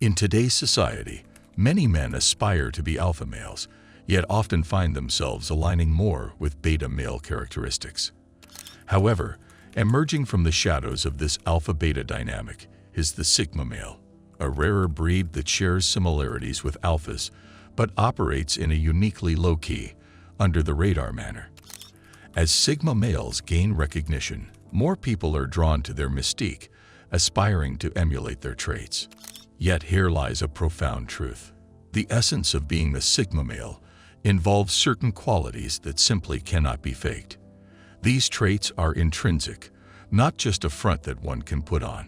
In today's society, many men aspire to be alpha males, yet often find themselves aligning more with beta male characteristics. However, emerging from the shadows of this alpha-beta dynamic is the sigma male, a rarer breed that shares similarities with alphas but operates in a uniquely low-key, under-the-radar manner. As sigma males gain recognition, more people are drawn to their mystique, aspiring to emulate their traits. Yet here lies a profound truth. The essence of being the sigma male involves certain qualities that simply cannot be faked. These traits are intrinsic, not just a front that one can put on.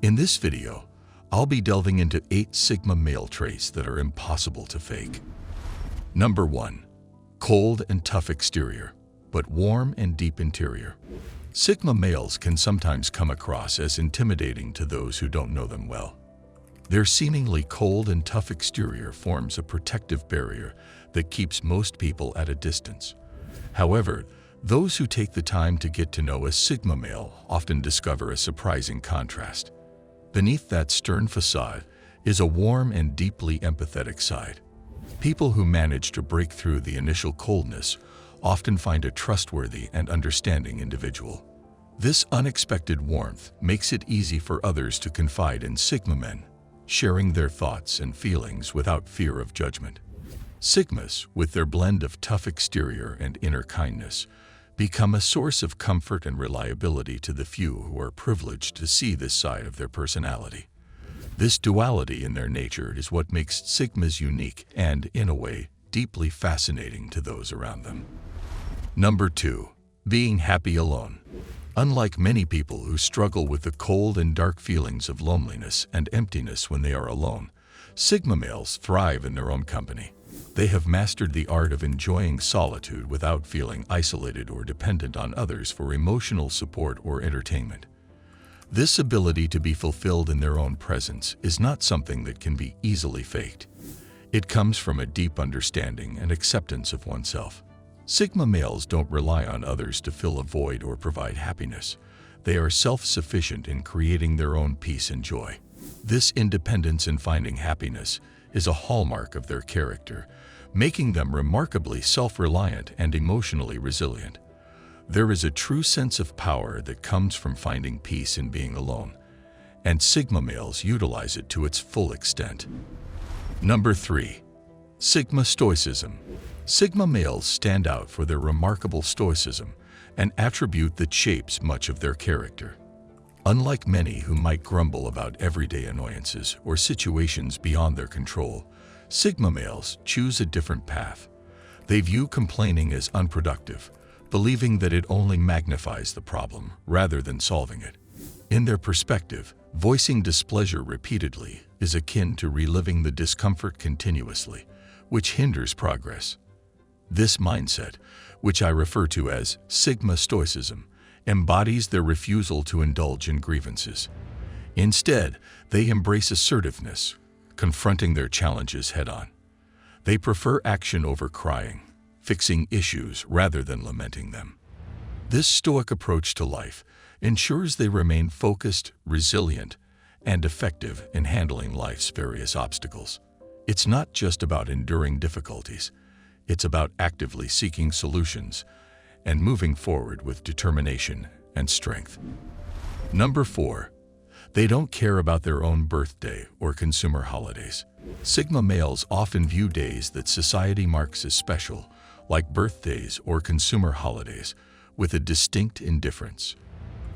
In this video, I'll be delving into 8 sigma male traits that are impossible to fake. Number 1. Cold and tough exterior, but warm and deep interior. Sigma males can sometimes come across as intimidating to those who don't know them well. Their seemingly cold and tough exterior forms a protective barrier that keeps most people at a distance. However, those who take the time to get to know a sigma male often discover a surprising contrast. Beneath that stern facade is a warm and deeply empathetic side. People who manage to break through the initial coldness often find a trustworthy and understanding individual. This unexpected warmth makes it easy for others to confide in sigma men, sharing their thoughts and feelings without fear of judgment. Sigmas, with their blend of tough exterior and inner kindness, become a source of comfort and reliability to the few who are privileged to see this side of their personality. This duality in their nature is what makes sigmas unique and, in a way, deeply fascinating to those around them. Number 2. Being happy alone. Unlike many people who struggle with the cold and dark feelings of loneliness and emptiness when they are alone, sigma males thrive in their own company. They have mastered the art of enjoying solitude without feeling isolated or dependent on others for emotional support or entertainment. This ability to be fulfilled in their own presence is not something that can be easily faked. It comes from a deep understanding and acceptance of oneself. Sigma males don't rely on others to fill a void or provide happiness. They are self-sufficient in creating their own peace and joy. This independence in finding happiness is a hallmark of their character, making them remarkably self-reliant and emotionally resilient. There is a true sense of power that comes from finding peace in being alone, and sigma males utilize it to its full extent. Number 3. Sigma Stoicism. Sigma males stand out for their remarkable stoicism, an attribute that shapes much of their character. Unlike many who might grumble about everyday annoyances or situations beyond their control, sigma males choose a different path. They view complaining as unproductive, believing that it only magnifies the problem rather than solving it. In their perspective, voicing displeasure repeatedly is akin to reliving the discomfort continuously, which hinders progress. This mindset, which I refer to as Sigma Stoicism, embodies their refusal to indulge in grievances. Instead, they embrace assertiveness, confronting their challenges head-on. They prefer action over crying, fixing issues rather than lamenting them. This stoic approach to life ensures they remain focused, resilient, and effective in handling life's various obstacles. It's not just about enduring difficulties. It's about actively seeking solutions and moving forward with determination and strength. Number 4. They don't care about their own birthday or consumer holidays. Sigma males often view days that society marks as special, like birthdays or consumer holidays, with a distinct indifference.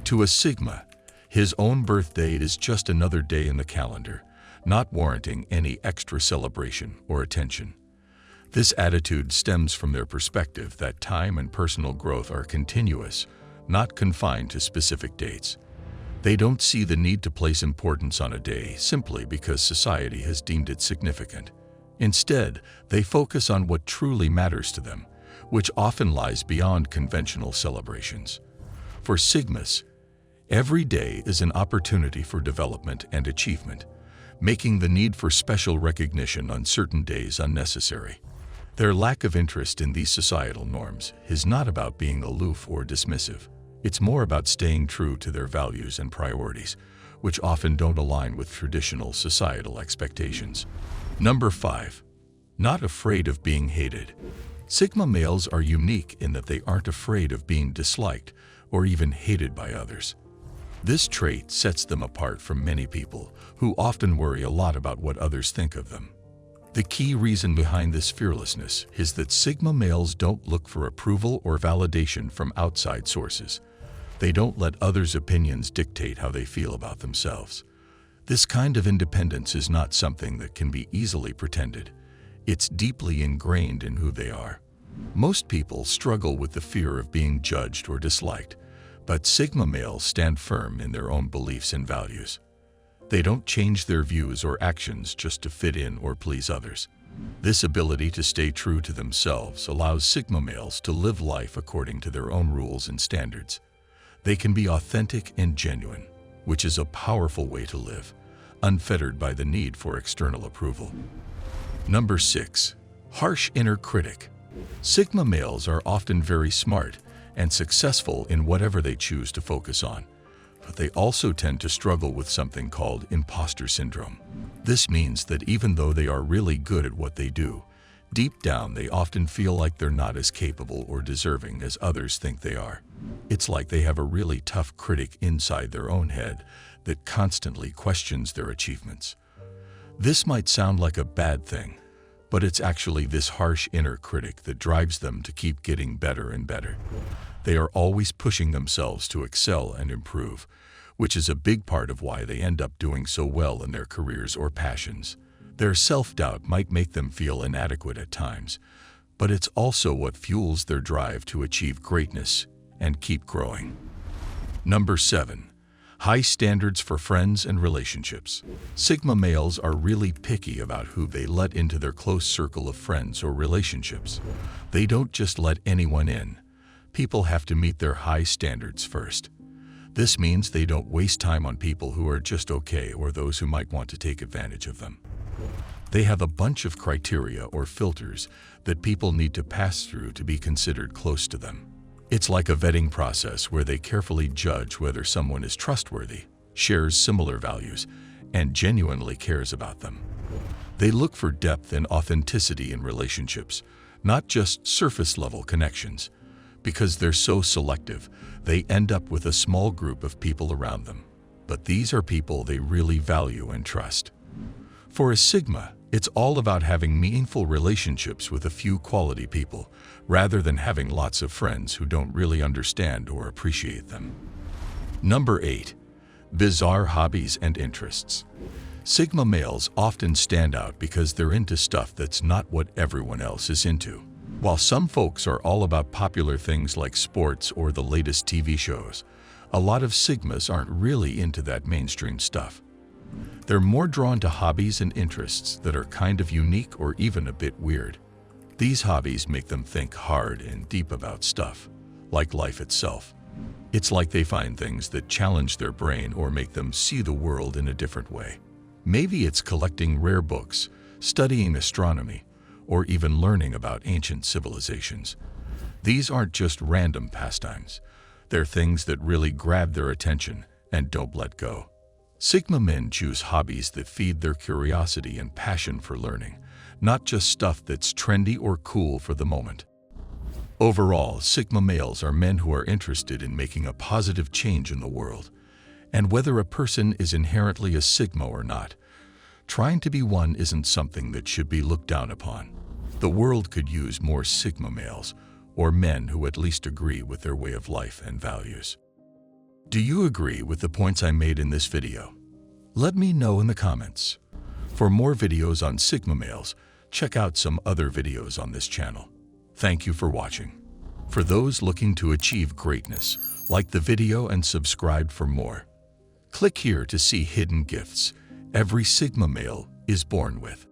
To a Sigma, his own birthday is just another day in the calendar, not warranting any extra celebration or attention. This attitude stems from their perspective that time and personal growth are continuous, not confined to specific dates. They don't see the need to place importance on a day simply because society has deemed it significant. Instead, they focus on what truly matters to them, which often lies beyond conventional celebrations. For Sigmas, every day is an opportunity for development and achievement, making the need for special recognition on certain days unnecessary. Their lack of interest in these societal norms is not about being aloof or dismissive. It's more about staying true to their values and priorities, which often don't align with traditional societal expectations. Number 5. Not afraid of being hated. Sigma males are unique in that they aren't afraid of being disliked or even hated by others. This trait sets them apart from many people who often worry a lot about what others think of them. The key reason behind this fearlessness is that Sigma males don't look for approval or validation from outside sources. They don't let others' opinions dictate how they feel about themselves. This kind of independence is not something that can be easily pretended. It's deeply ingrained in who they are. Most people struggle with the fear of being judged or disliked, but Sigma males stand firm in their own beliefs and values. They don't change their views or actions just to fit in or please others. This ability to stay true to themselves allows Sigma males to live life according to their own rules and standards. They can be authentic and genuine, which is a powerful way to live, unfettered by the need for external approval. Number 6. Harsh inner critic. Sigma males are often very smart and successful in whatever they choose to focus on, but they also tend to struggle with something called imposter syndrome. This means that even though they are really good at what they do, deep down they often feel like they're not as capable or deserving as others think they are. It's like they have a really tough critic inside their own head that constantly questions their achievements. This might sound like a bad thing, but it's actually this harsh inner critic that drives them to keep getting better and better. They are always pushing themselves to excel and improve, which is a big part of why they end up doing so well in their careers or passions. Their self-doubt might make them feel inadequate at times, but it's also what fuels their drive to achieve greatness and keep growing. Number 7. High standards for friends and relationships. Sigma males are really picky about who they let into their close circle of friends or relationships. They don't just let anyone in. People have to meet their high standards first. This means they don't waste time on people who are just okay or those who might want to take advantage of them. They have a bunch of criteria or filters that people need to pass through to be considered close to them. It's like a vetting process where they carefully judge whether someone is trustworthy, shares similar values, and genuinely cares about them. They look for depth and authenticity in relationships, not just surface-level connections. Because they're so selective, they end up with a small group of people around them. But these are people they really value and trust. For a Sigma, it's all about having meaningful relationships with a few quality people, rather than having lots of friends who don't really understand or appreciate them. Number 8. Bizarre hobbies and interests. Sigma males often stand out because they're into stuff that's not what everyone else is into. While some folks are all about popular things like sports or the latest TV shows, a lot of Sigmas aren't really into that mainstream stuff. They're more drawn to hobbies and interests that are kind of unique or even a bit weird. These hobbies make them think hard and deep about stuff, like life itself. It's like they find things that challenge their brain or make them see the world in a different way. Maybe it's collecting rare books, studying astronomy, or even learning about ancient civilizations. These aren't just random pastimes. They're things that really grab their attention and don't let go. Sigma men choose hobbies that feed their curiosity and passion for learning, not just stuff that's trendy or cool for the moment. Overall, Sigma males are men who are interested in making a positive change in the world. And whether a person is inherently a Sigma or not, trying to be one isn't something that should be looked down upon. The world could use more Sigma males, or men who at least agree with their way of life and values. Do you agree with the points I made in this video? Let me know in the comments. For more videos on Sigma males, check out some other videos on this channel. Thank you for watching. For those looking to achieve greatness, like the video and subscribe for more. Click here to see hidden gifts every Sigma male is born with.